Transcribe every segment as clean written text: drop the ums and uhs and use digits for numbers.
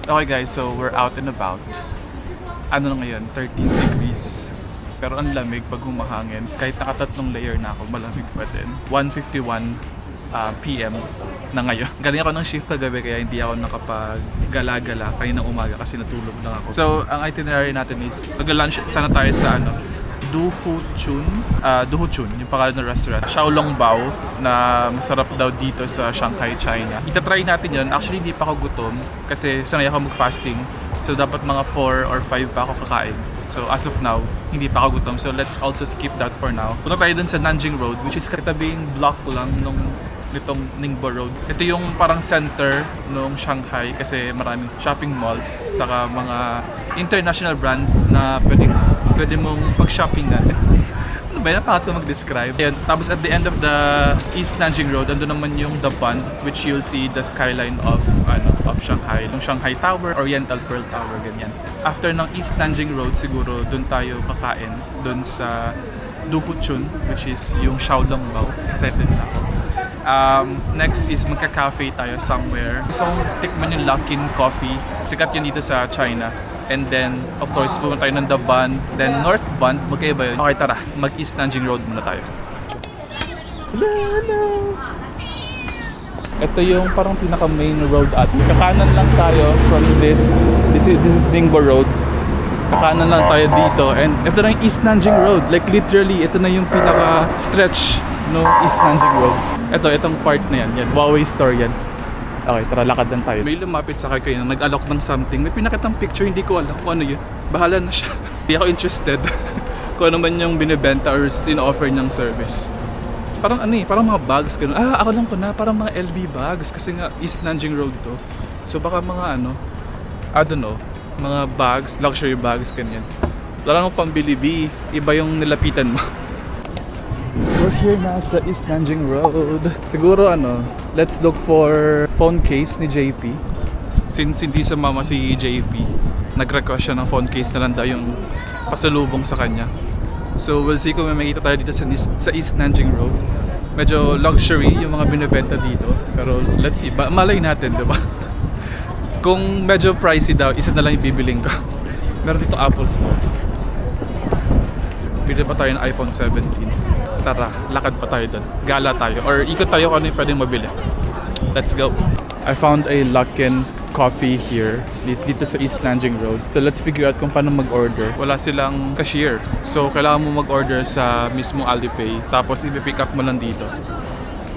Okay guys, so we're out and about. Ano na ngayon? 13 degrees. Pero ang lamig pag humahangin. Kahit nakatatlong layer na ako, malamig pa din. 1:51 PM na ngayon. Galing ako ng shift kagabi kaya hindi ako nakapag-gala-gala kaninang umaga kasi natulog lang ako. So, ang itinerary natin is mag-lunch sana tayo sa Duhuchun, yung pangalan ng restaurant. Xiaolongbao na masarap daw dito sa Shanghai, China. Itatry natin yun. Actually, hindi pa ako gutom kasi sanay ako mag-fasting. So, dapat mga 4 or 5 pa ako kakain. So, as of now, hindi pa ako gutom. So, let's also skip that for now. Punta tayo dun sa Nanjing Road, which is katabing block lang nitong Ningbo Road. Ito yung parang center ng Shanghai kasi maraming shopping malls saka mga international brands na pwede mong pag-shoppingan. Ano ba yan? Napakot ko mag-describe. Ayan, tapos at the end of the East Nanjing Road, andun naman yung The Bund, which you'll see the skyline of Shanghai. Yung Shanghai Tower, Oriental Pearl Tower, ganyan. After ng East Nanjing Road, siguro dun tayo kakain, dun sa Duhuchun, which is yung Xiaolongbao. Excited na ako. Next is magka-cafe tayo somewhere. Gusto kong tikman yung Luckin Coffee. Sikat yan dito sa China. And then, of course, pumunta tayo ng The Bund. Then, North Bund. Magkaiba yun. Okay, tara. Mag-East Nanjing Road muna tayo. Ito yung parang pinaka-main road at kakanan lang tayo from this is Ningbo Road. Kakanan lang tayo dito. And ito na yung East Nanjing Road. Like literally, ito na yung pinaka-stretch no East Nanjing Road. Itong part na yan. Huawei store yan. Okay, tara, lakad lang tayo. May lumapit sa akin kayo na nag-alok ng something. May pinakitang picture, hindi ko alam kung ano yun. Bahala na siya. Hindi ako interested kung ano man yung binibenta or in-offer niyang service. Parang parang mga bags, ganun. Ako lang ko na, parang mga LV bags kasi nga East Nanjing Road to. So baka mga I don't know, mga bags, luxury bags, ganyan. Wala nang pambili, iba yung nilapitan mo. We're here na sa East Nanjing Road. Siguro let's look for phone case ni JP. Since hindi sumama si JP, nag-request siya ng phone case na lang daw yung pasalubong sa kanya. So we'll see kung may makita tayo dito sa East Nanjing Road. Medyo luxury yung mga binibenta dito. Pero let's see, malay natin, diba? Kung medyo pricey daw, isa na lang yung bibiling ko. Meron dito Apple Store. Bili pa tayo ng iPhone 17. Tara, lakad pa tayo doon. Gala tayo. Or ikot tayo kung ano yung pwedeng mabili. Let's go. I found a Luckin Coffee here dito sa East Nanjing Road. So let's figure out kung paano mag-order. Wala silang cashier. So kailangan mo mag-order sa mismong Alipay. Tapos i-pick up mo lang dito.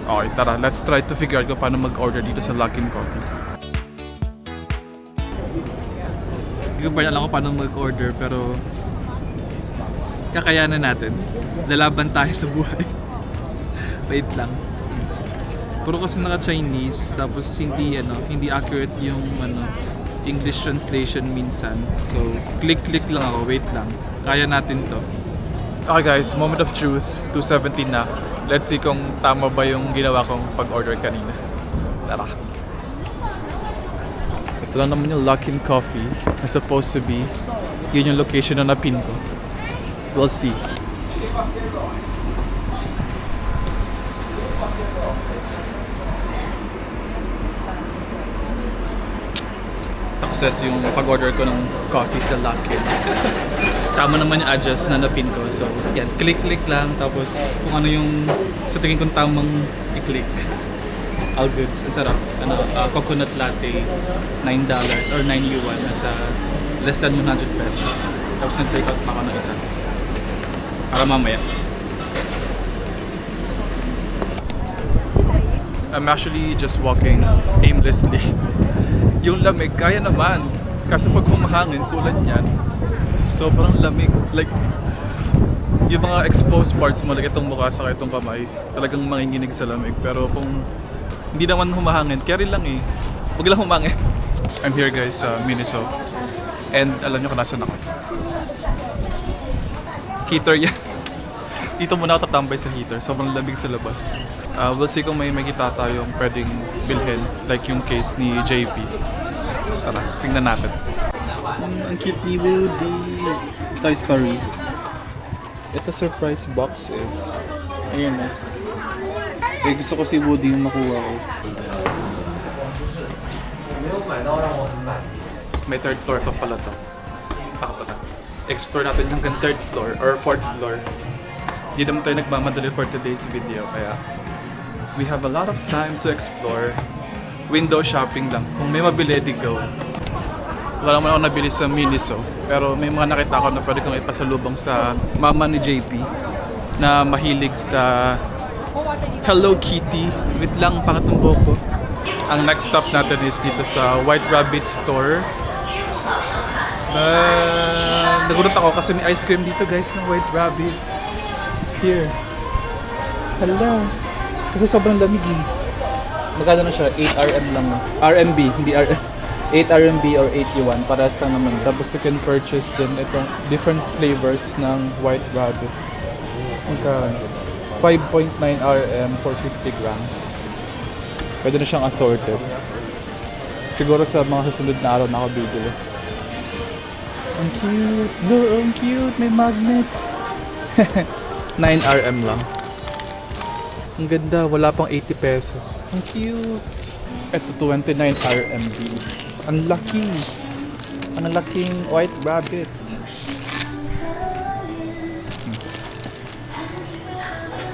Okay, tara. Let's try to figure out kung paano mag-order dito sa Luckin Coffee. Hindi ko pa alam kung paano mag-order pero Kakayanan natin. Lalaban tayo sa buhay. Wait lang. Puro kasi naka-Chinese, tapos hindi accurate yung English translation minsan. So, click lang ako. Wait lang. Kaya natin to. Okay guys, moment of truth. 2:17 na. Let's see kung tama ba yung ginawa kong pag-order kanina. Tara. Ito lang naman yung Luckin Coffee na supposed to be. Yun yung location na napin ko. We'll see. Success yung pag-order ko ng coffee sa Luckin. Tama naman yung address na napin ko. So, yan. Click lang. Tapos, kung ano yung sa tingin kong tamang i-click. All goods. Ang sarap. Coconut latte, $9 or 9 yuan. Nasa less than 100 pesos. Tapos, nag-take out pa ako ng isa. Para mamaya. I'm actually just walking aimlessly. Yung lamig, kaya naman. Kasi pag humahangin tulad yan, sobrang lamig. Like, yung mga exposed parts mo, like itong mukha sa itong kamay, talagang manginginig sa lamig. Pero kung hindi naman humahangin, carry lang eh. Huwag lang humangin. I'm here guys sa Miniso. And alam nyo kung nasan ako. Heater yan. Dito muna ako tatambay sa heater. Sobrang lamig sa labas. We'll see kung may makita tayong pwedeng bilhin. Like yung case ni JP. Tara, tingnan natin. Ang cute ni Woody. Toy Story. Ito surprise box eh. Ayan eh. Gusto ko si Woody yung makuha ko. May third floor pa pala to. Explore natin hanggang third floor or fourth floor. Hindi naman tayo nagmamadali for today's video, kaya we have a lot of time to explore. Window shopping lang. Kung may mabili, di go. Wala naman ako nabili sa Miniso, pero may mga nakita ko na pwede kong ipasalubong sa mama ni JP na mahilig sa Hello Kitty. Wait lang, pangatong ko. Ang next stop natin is dito sa White Rabbit store. Nagulat ako kasi may ice cream dito guys ng White Rabbit. Here. Hala. Kasi sobrang lamig eh. Magkano na siya? 8 RM lang. RMB, hindi RM. 8 RMB or 8 yuan. Parehas lang naman. Tapos you can purchase din itong different flavors ng White Rabbit. Magkano? 5.9 RM for 50 grams. Pwede na siyang assorted. Siguro sa mga susunod na araw na ako bibili. Ang cute! Look, ang cute! May magnet! 9 RM lang. Ang ganda, wala pang 80 pesos. Ang cute! Ito 29 RMB. Ang laki! Ang laking White Rabbit.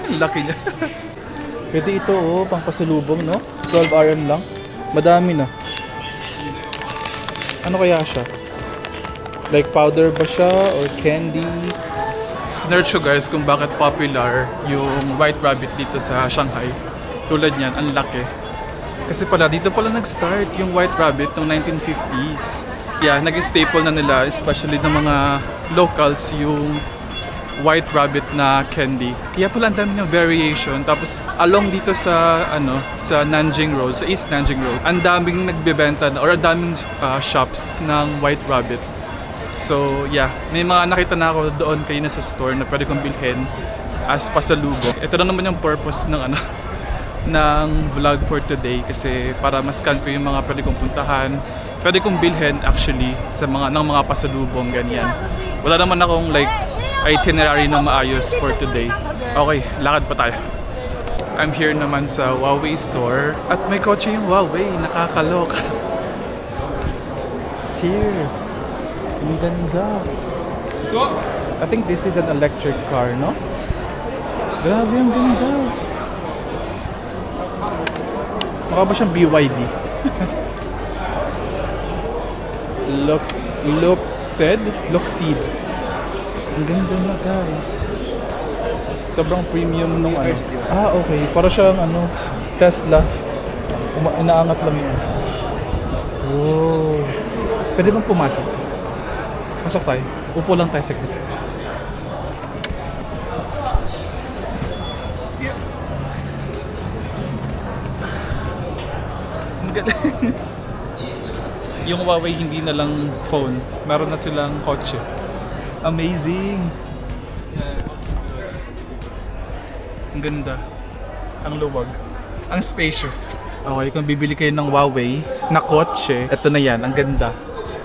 Ang laki niya. Pwede ito pang pasalubong, no? 12 RM lang. Madami na. Ano kaya siya? Like powder ba siya or candy? Sinerch ko guys kung bakit popular yung White Rabbit dito sa Shanghai. Tulad niyan, ang laki. Kasi pala dito pala nag-start yung White Rabbit noong 1950s. Yeah, naging staple na nila, especially ng mga locals, yung White Rabbit na candy. Kaya pala ang dami ng variation. Tapos along dito sa sa Nanjing Road, sa East Nanjing Road, ang daming nagbebenta na, or ang daming shops ng White Rabbit. So yeah, may mga nakita na ako doon kanina sa store na pwede kong bilhin as pasalubong. Ito na naman yung purpose ng ng vlog for today, kasi para mascan ko yung mga pwede kong puntahan, pwede kong bilhin actually sa ng mga pasalubong ganyan. Wala naman akong like itinerary na maayos for today. Okay, lakad pa tayo. I'm here naman sa Huawei store at may kotse yung Huawei, nakakalok. Here. Ang ganda. I think this is an electric car, no? Grabe, ang ganda. Mukha ba siyang BYD? Lookseed. Ang ganda na guys. Sobrang premium nung okay. Para siyang Tesla. Inaangat lang yun. Wow. Pwede bang pumasok? Pasok tayo. Upo lang tayo saglit. galing. Yung Huawei hindi na lang phone, meron na silang kotse. Amazing! Ang ganda. Ang luwag. Ang spacious. Okay, kung bibili kayo ng Huawei na kotse, ito na yan. Ang ganda.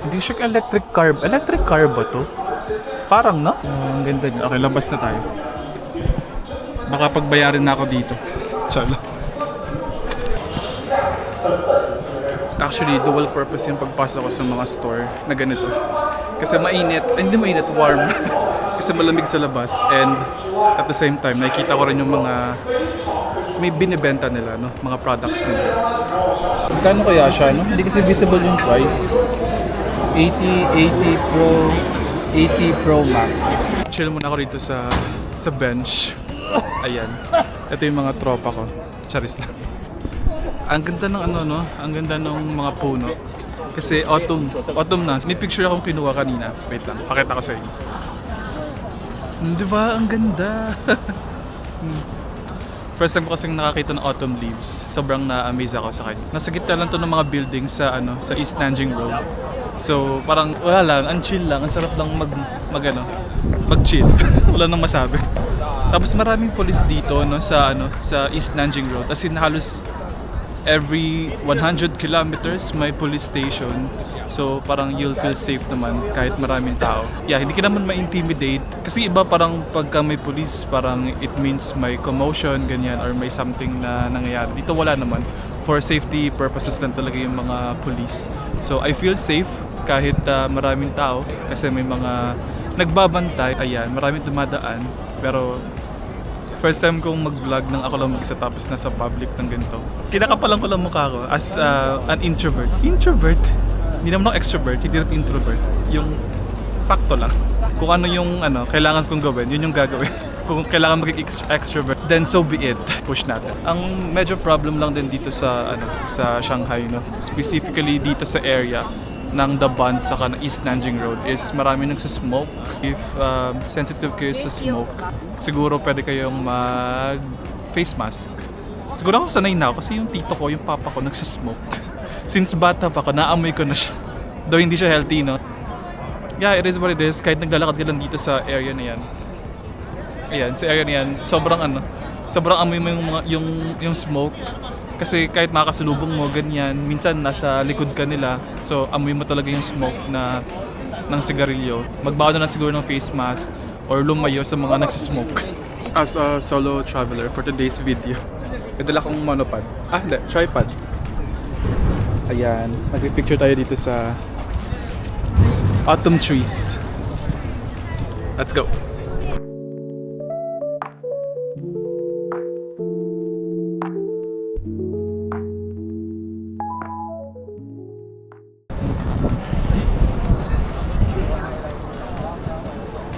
Hindi ko sure electric car. Electric car ba to? Parang no? Ang ganda niya. Okay, labas na tayo. Makapagbayarin na ako dito. Tsala. Actually, dual purpose yung pagpasok ko sa mga store na ganito. Kasi mainit, hindi mainit, warm. Kasi malamig sa labas. And at the same time, nakikita ko rin yung mga may binibenta nila, no? Mga products nila. Magkano kaya siya, no? Hindi kasi visible yung price. 80 Pro, 80 Pro Max. Chill muna ako rito sa bench. Ayan. Ito yung mga tropa ko. Charis lang. Ang ganda ng ano, no? Ang ganda ng mga puno. Kasi autumn na. May picture akong kinuha kanina. Wait lang, pakita ko sa inyo. Di ba? Ang ganda. First time ko kasing nakakita ng autumn leaves. Sobrang na-amaze ako sa kanya. Nasa gitna lang to ng mga buildings sa East Nanjing Road. So, parang wala lang, ang chill lang, ang sarap lang mag-chill. Wala nang masabi. Tapos maraming police dito sa East Nanjing Road. As in halos every 100 kilometers may police station. So parang you'll feel safe naman kahit maraming tao. Yeah, hindi ka naman ma-intimidate. Kasi iba parang pagka may police, parang it means may commotion, ganyan, or may something na nangyayari. Dito wala naman. For safety purposes lang talaga yung mga police. So I feel safe kahit maraming tao kasi may mga nagbabantay. Ayan, maraming dumadaan. Pero first time kong mag-vlog nang ako lang mag-isa tapos nasa public ng ganito. Kinakapalan ko lang mukha ko as an introvert. Introvert? Hindi naman ako extrovert, hindi rin introvert. Yung sakto lang. Kung ano yung kailangan kong gawin, yun yung gagawin. Kung kailangan maging extrovert, then so be it. Push natin. Ang medyo problem lang din dito sa Shanghai, no? Specifically dito sa area ng The Bund saka ng East Nanjing Road is marami nagsasmoke. If sensitive kayo sa smoke, siguro pwede kayong mag face mask. Siguro ako sanay na ako kasi yung tito ko, yung papa ko nagsasmoke. Since bata pa ako, naamoy ko na siya. Though hindi siya healthy, no? Yeah, it is what it is. Kahit naglalakad ka lang dito sa area na yan. Ayan, sa area na yan, sobrang amoy mo yung smoke. Kasi kahit makakasalubong mo, ganyan, minsan nasa likod ka nila. So, amoy mo talaga yung smoke ng sigarilyo. Magbawa na lang siguro ng face mask or lumayo sa mga nagsismoke. As a solo traveler for today's video, nadala kong monopod. Tripod. Ayan, nag-picture tayo dito sa autumn trees. Let's go!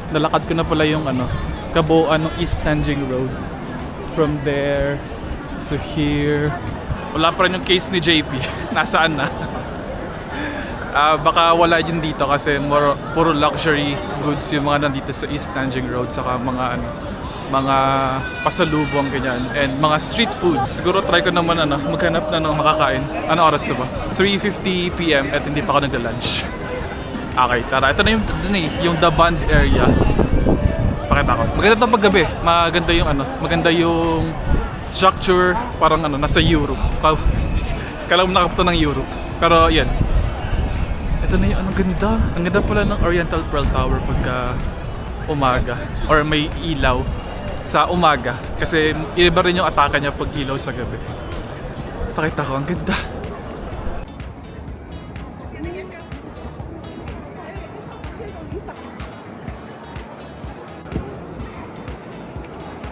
Nalakad ko na pala yung kabuuan ng East Nanjing Road. From there to here. Wala pa rin yung case ni JP. Nasaan na? Baka wala yun dito kasi puro luxury goods yung mga nandito sa East Nanjing Road, saka mga pasalubong ganyan and mga street food. Siguro try ko naman maghanap na ng makakain. Ano oras na ba? 3:50 PM at hindi pa ako nagla-lunch. Okay, tara. Ito na yung The Bund area. Pakita ko. Maganda itong paggabi. Maganda yung structure. Parang nasa Europe. Kala mo nakapunta ng Europe. Pero yan. Ito na yung ganda. Ang ganda pala ng Oriental Pearl Tower pagka umaga. Or may ilaw sa umaga. Kasi iba rin yung ataka niya pag ilaw sa gabi. Pakita ko, ang ganda.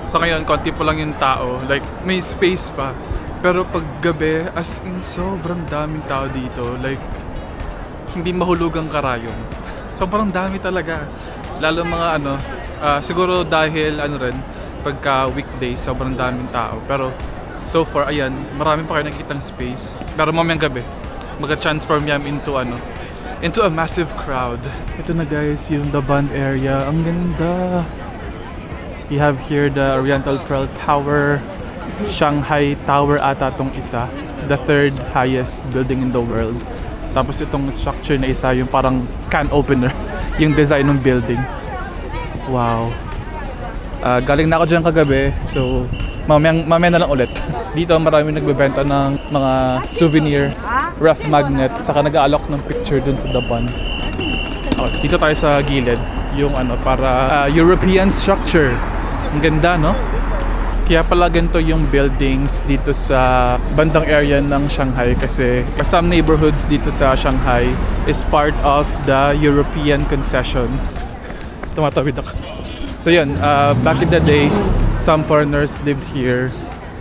Sa ngayon, konti pa lang yung tao. Like, may space pa. Pero pag gabi, as in, sobrang daming tao dito. Like, hindi mahulugang karayom. Sobrang dami talaga. Lalo mga siguro dahil pagka weekday, sobrang daming tao. Pero so far, ayan, marami pa kayo nakikitang space. Pero mamayang gabi, mag-transform yan into a massive crowd. Ito na guys, yung The Bund area. Ang ganda. We have here the Oriental Pearl Tower, Shanghai Tower ata tong isa. the third highest building in the world. Tapos itong structure na isa, yung parang can opener, yung design ng building. Wow. Galing na ako dyan kagabi, so mamaya na lang ulit. Dito marami nagbebenta ng mga souvenir, rough magnet, saka nag-aalok ng picture dun sa Daban. Dito tayo sa gilid, yung para European structure. Ang ganda, no? Kaya pala ganito yung buildings dito sa bandang area ng Shanghai kasi some neighborhoods dito sa Shanghai is part of the European concession. Tumatawid ako. So yun, back in the day, some foreigners lived here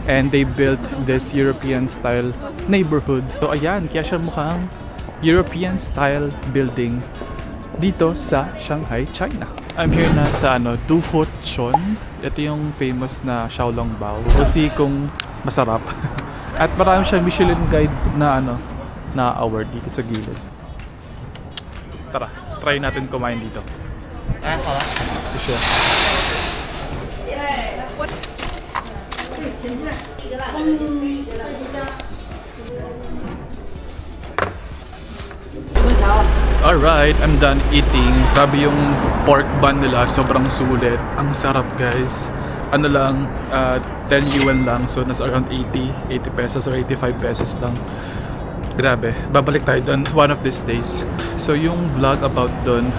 and they built this European style neighborhood. So ayan, kaya siya mukhang European style building dito sa Shanghai, China. I'm here na sa Duhochon. Ito yung famous na Xiaolongbao. We'll see kung masarap. At marami siyang Michelin guide na na award dito sa gilid. Tara, try natin kumain dito. Ito siya. Alright, I'm done eating. Grabe yung pork bun nila, sobrang sulit. Ang sarap guys. Ano lang, 10 yuan lang. So nasa around 80 pesos or 85 pesos lang. Grabe, babalik tayo doon one of these days. So yung vlog about doon,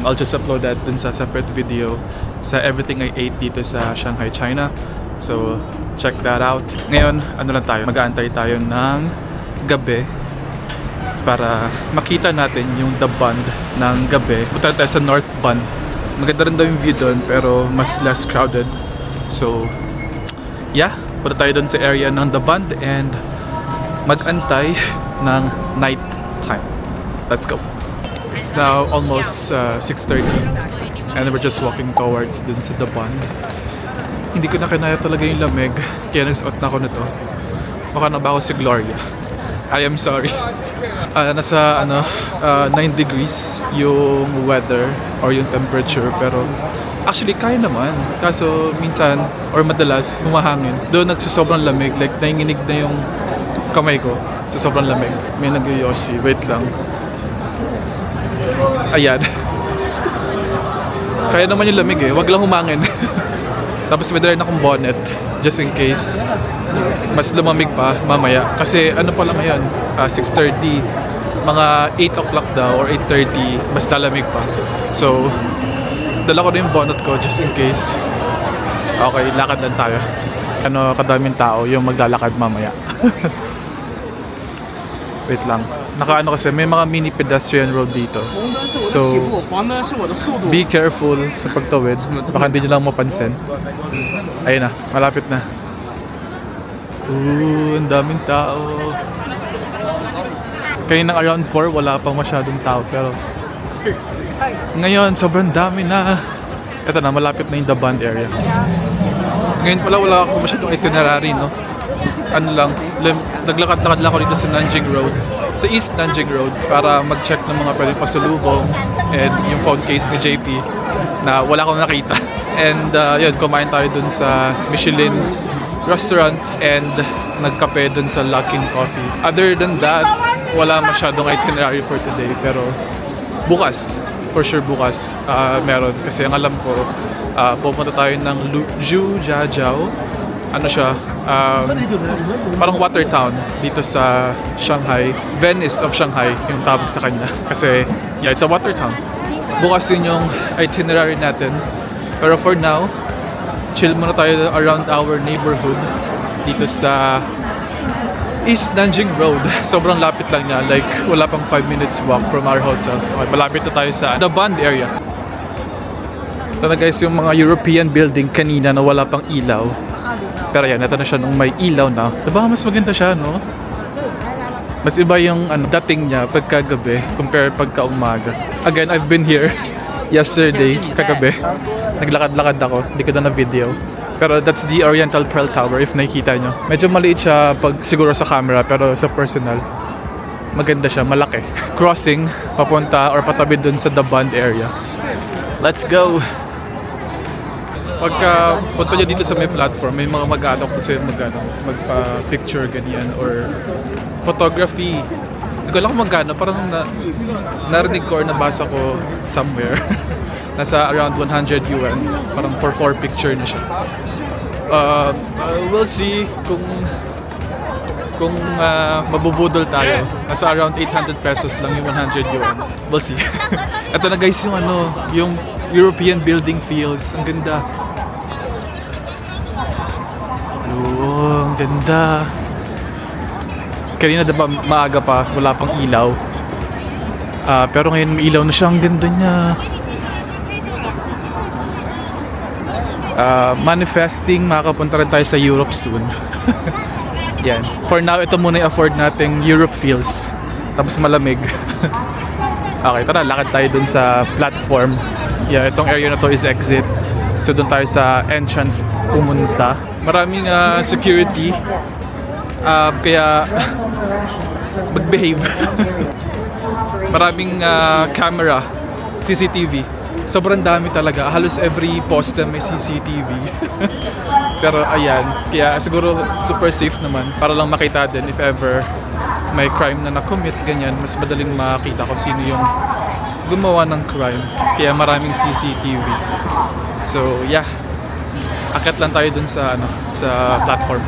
I'll just upload that dun sa separate video sa everything I ate dito sa Shanghai, China. So check that out. Ngayon, lang tayo, mag-aantay tayo ng gabi para makita natin yung The Bund ng gabi. Punta tayo sa North Bund. Maganda rin daw yung view doon pero mas less crowded. So yeah, punta tayo doon sa area ng The Bund and mag-antay ng night time. Let's go. It's now almost 6:30 and we're just walking towards dun sa The Bund. Hindi ko na kinaya talaga yung lamig kaya nagsuot na ako nito. Mukha na ba ako si Gloria? I am sorry. Nasa 9 degrees yung weather or yung temperature pero actually kaya naman. Kaso minsan or madalas humahangin. Doon nagsosobrang lamig, like nanginginig na yung kamay ko sa sobrang lamig. May nag-yoshi. Wait lang. Ayan. Kaya naman yung lamig eh. Wag lang humangin. Tapos may dala akong bonnet just in case mas lumamig pa mamaya. Kasi pa lang ngayon, 6:30, mga 8 o'clock daw or 8:30, mas lalamig pa. So, dala ko na yung bonnet ko just in case. Okay, lakad lang tayo. Kadaming tao yung maglalakad mamaya. Wait lang. Kasi may mga mini pedestrian road dito. So, be careful sa pagtawid. Baka hindi nyo lang mapansin. Ayun na, malapit na. Ang daming tao. Kaninang around 4, wala pang masyadong tao. Pero ngayon, sobrang dami na. Ito na, malapit na yung The Bund area. Ngayon pala, wala akong masyadong itinerary, no? Naglakad-lakad lang ako dito sa Nanjing Road. Sa East Nanjing Road para mag-check ng mga pwedeng pasalubong and yung phone case ni JP na wala akong nakita. And yun, kumain tayo dun sa Michelin restaurant and nagkape dun sa Luckin Coffee. Other than that, wala masyadong itinerary for today pero bukas, for sure bukas, meron. Kasi ang alam ko, pupunta tayo ng Zhujiajiao. Parang water town dito sa Shanghai. Venice of Shanghai yung tawag sa kanya. Kasi, yeah, it's a water town. Bukas yun yung itinerary natin. Pero for now, chill muna tayo around our neighborhood dito sa East Nanjing Road. Sobrang lapit lang niya. Like, wala pang 5 minutes walk from our hotel. Okay, malapit na tayo sa The Bund area. Ito na guys yung mga European building kanina na wala pang ilaw. Pero yan, ito na siya nung may ilaw na. Diba mas maganda siya, no? Mas iba yung dating niya pagkagabi compare pagka-umaga. Again, I've been here yesterday, kagabi. Naglakad-lakad ako, hindi ko na video. Pero that's the Oriental Pearl Tower if nakikita nyo. Medyo maliit siya pag siguro sa camera pero sa personal, maganda siya, malaki. Crossing, papunta or patabi dun sa The Bund area. Let's go! Pagka punta nyo dito sa may platform, may mga mag-alok kasi magpa-picture ganyan or photography. Hindi ko alam kung magkano, parang narinig ko or nabasa ko somewhere. Nasa around 100 yuan, parang for 4 picture na siya. We'll see kung mabubudol tayo. Nasa around 800 pesos lang yung 100 yuan. We'll see. Ito na guys yung yung European building feels. Ang ganda. Oh, ang ganda. Kanina diba maaga pa, wala pang ilaw. Pero ngayon may ilaw na siya, ang ganda niya. Manifesting, makakapunta rin tayo sa Europe soon. Yan. For now, ito muna yung afford nating Europe feels. Tapos malamig. Okay, tara, lakad tayo dun sa platform. Yeah, itong area na to is exit. So dun tayo sa entrance pumunta. Maraming security. Kaya mag-behave. Maraming camera, CCTV. Sobrang dami talaga. Halos every poste may CCTV. Pero ayan, kaya siguro super safe naman para lang makita din if ever may crime na na-commit, ganyan, mas madaling makita kung sino yung gumawa ng crime. Kaya maraming CCTV. So yeah, akit lang tayo dun sa sa platform.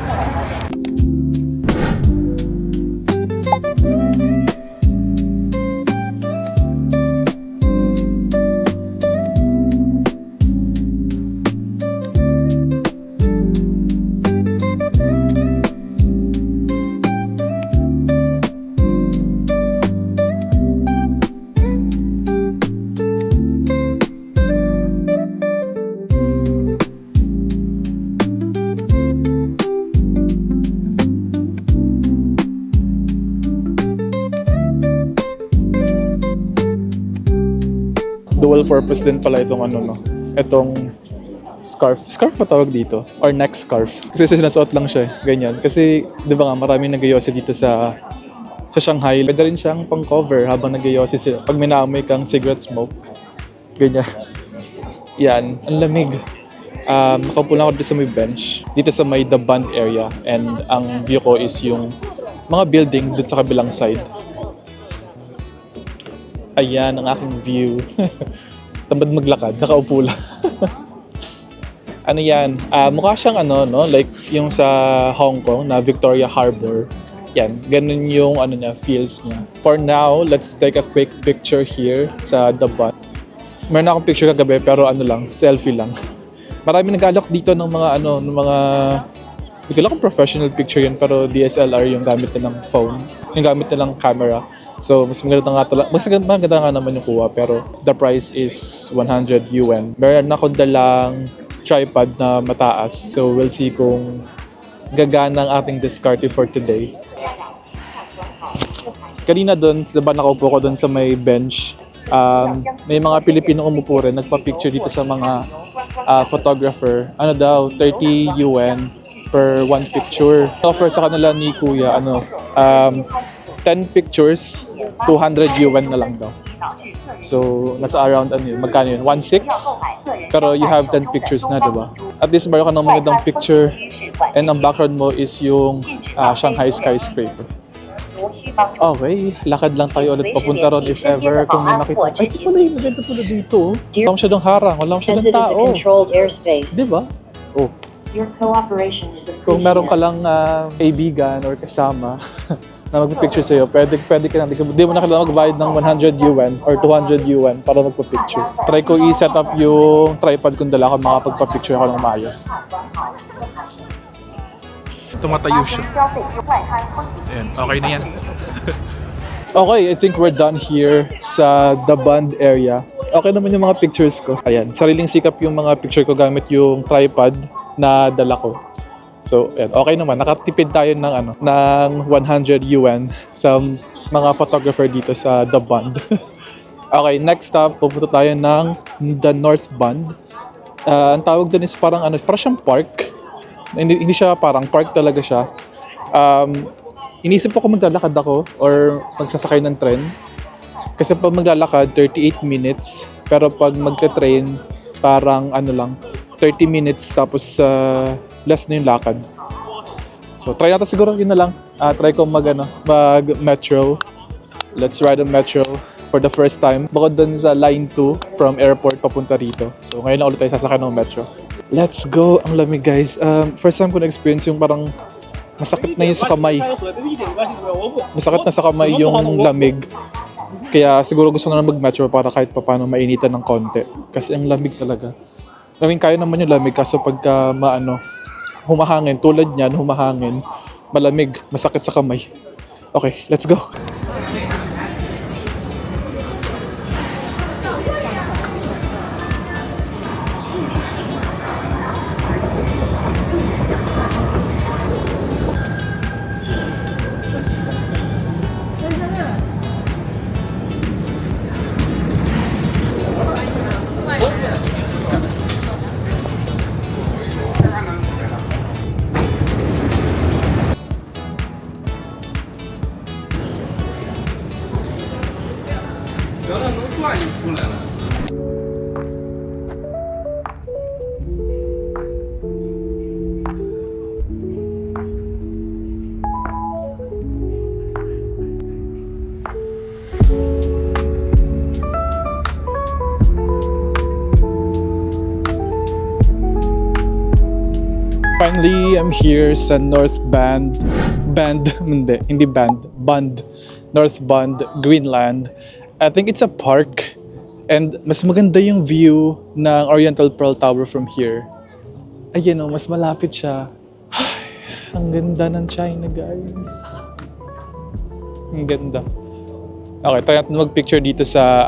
Dual purpose din pala itong itong scarf. Scarf pa tawag dito? Or neck scarf. Kasi sinasuot lang siya, ganyan. Kasi, di ba nga, maraming nag-yosi dito sa Shanghai. Pwede rin siyang pang-cover habang nag-yosi sila. Pag may naamoy kang cigarette smoke, ganyan. Yan, ang lamig. Nakaupo lang ako dito sa may bench, dito sa may The Bund area. And ang view ko is yung mga building dito sa kabilang side. Ayan ang aking view. Tamad maglakad, nakaupo lang. Ano yan? Mukha siyang like yung sa Hong Kong na Victoria Harbor. Yan, ganun yung niya, feels niya. For now, let's take a quick picture here sa The Bund. Meron akong picture kagabi pero selfie lang. Marami nag-alok dito ng mga hindi ko alam kung professional picture yun pero DSLR yung gamit nilang phone, yung gamit nilang camera. So, mas maganda nga naman yung kuha pero the price is 100 yuan. Meron akong dalang tripod na mataas. So, we'll see kung gagana ang ating discarte for today. Kanina doon, diba nakaupo ko doon sa may bench. May mga Pilipino umupo rin, nagpa-picture dito sa mga photographer. 30 yuan per one picture. Offer sa kanila ni Kuya, 10 pictures, 200 yuan na lang daw. So, nasa around, magkano yun? 1.6? Pero you have 10 pictures na, diba? At least meron ka ng magandang picture and ang background mo is yung Shanghai skyscraper. Okay, lakad lang tayo ulit papunta ron if ever kung may makita. Ay, ito pala yung maganda pala dito. Wala masyadong harang, wala masyadong tao. Diba? Oh. Kung meron ka lang kaibigan or kasama na magpipicture sa'yo, pwede ka lang. Di mo na kailangan magbayad ng 100 yuan or 200 yuan para magpapicture. Try ko i-set up yung tripod kung dala ko, makapagpapicture ako ng maayos. Tumatayo siya. Ayan, okay na yan. Okay, I think we're done here sa The Bund area. Okay naman yung mga pictures ko. Ayan, sariling sikap yung mga picture ko gamit yung tripod na dala ko. So, ayan, okay naman. Nakatipid tayo ng 100 yuan sa mga photographer dito sa The Bund. Okay, next stop, pupunta tayo ng The North Bund. Ang tawag doon is parang siyang park. Hindi siya parang park talaga siya. Inisip ko kung maglalakad ako or magsasakay ng tren. Kasi pag maglalakad, 38 minutes. Pero pag magte-train, parang 30 minutes tapos less na yung lakad. So try natin siguro yun na lang. Try ko mag-metro. Let's ride a metro for the first time. Bukod dun sa line 2 from airport papunta rito. So ngayon lang ulit tayo sasakay ng metro. Let's go! Ang lamig guys. First time ko na-experience yung parang masakit na yun sa kamay. Masakit na sa kamay yung lamig. Kaya siguro gusto ko na mag-metro para kahit paano mainitan ng konti. Kasi ang lamig talaga. I mean, kaya naman yung lamig kaso pagka humahangin, tulad niyan, humahangin, malamig, masakit sa kamay. Okay, let's go! Finally, I'm here sa North Bund, North Bund, Greenland. I think it's a park and mas maganda yung view ng Oriental Pearl Tower from here. Ayun o, mas malapit siya. Ay, ang ganda ng China, guys. Ang ganda. Okay, try natin mag-picture dito sa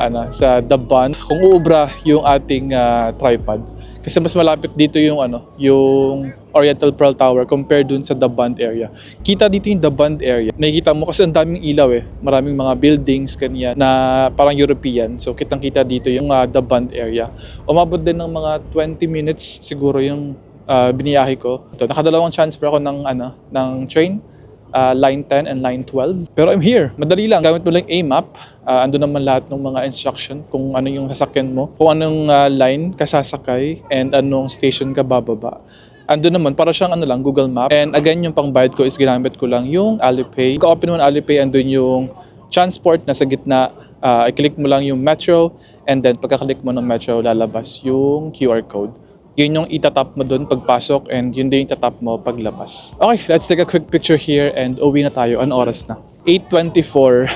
The Bund. Kung uubra yung ating tripod. Kasi mas malapit dito yung yung Oriental Pearl Tower compared dun sa The Bund area. Kita dito yung The Bund area. Nakikita mo kasi ang daming ilaw Maraming mga buildings kanya na parang European. So kitang-kita dito yung The Bund area. Umabot din ng mga 20 minutes siguro yung biniyahe ko. Ito, nakadalawang transfer ako ng train. Line 10 and line 12. Pero I'm here. Madali lang. Gamit mo lang A-map. Ando naman lahat ng mga instruction kung ano yung sasakyan mo, kung anong line ka sasakay, and anong station ka bababa. Ando naman, para siyang Google Map. And again, yung pangbayad ko is ginamit ko lang yung Alipay. Pagka-open mo ng Alipay, andun yung transport na sa gitna. I-click mo lang yung metro, and then pagka-click mo ng metro, lalabas yung QR code. Yun yung itatap mo dun pagpasok and yun din yung itatap mo paglabas. Okay, let's take a quick picture here and uwi na tayo. Ano oras na? 8:24.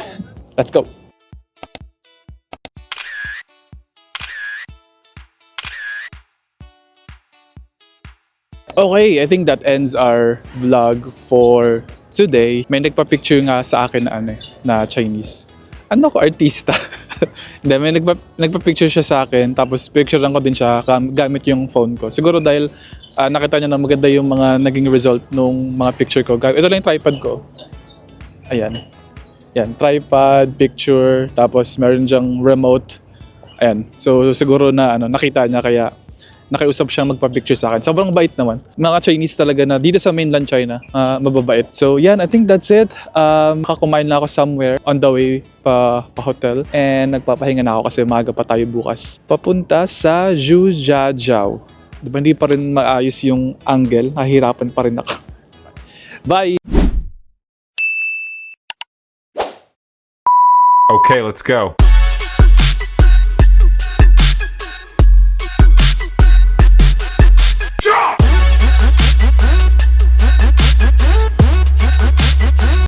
Let's go! Okay, I think that ends our vlog for today. May nagpa-picture nga sa akin na Chinese. Ano ko, artista. Hindi, may nagpa-picture siya sa akin, tapos picturean ko din siya gamit yung phone ko. Siguro dahil nakita niya na maganda yung mga naging result nung mga picture ko. Ito lang yung tripod ko. Ayan. Yan, tripod, picture, tapos meron dyang remote. Ayan. So siguro na nakita niya kaya nakiusap siyang magpa-picture sa akin. Sobrang bait naman. Mga Chinese talaga na dito sa mainland China, mababait. So yan, I think that's it. Kakumain na ako somewhere on the way pa hotel. And nagpapahinga na ako kasi maaga pa tayo bukas. Papunta sa Zhujiajiao. Diba hindi pa rin maayos yung angle? Nahihirapan pa rin ako. Bye! Okay, let's go.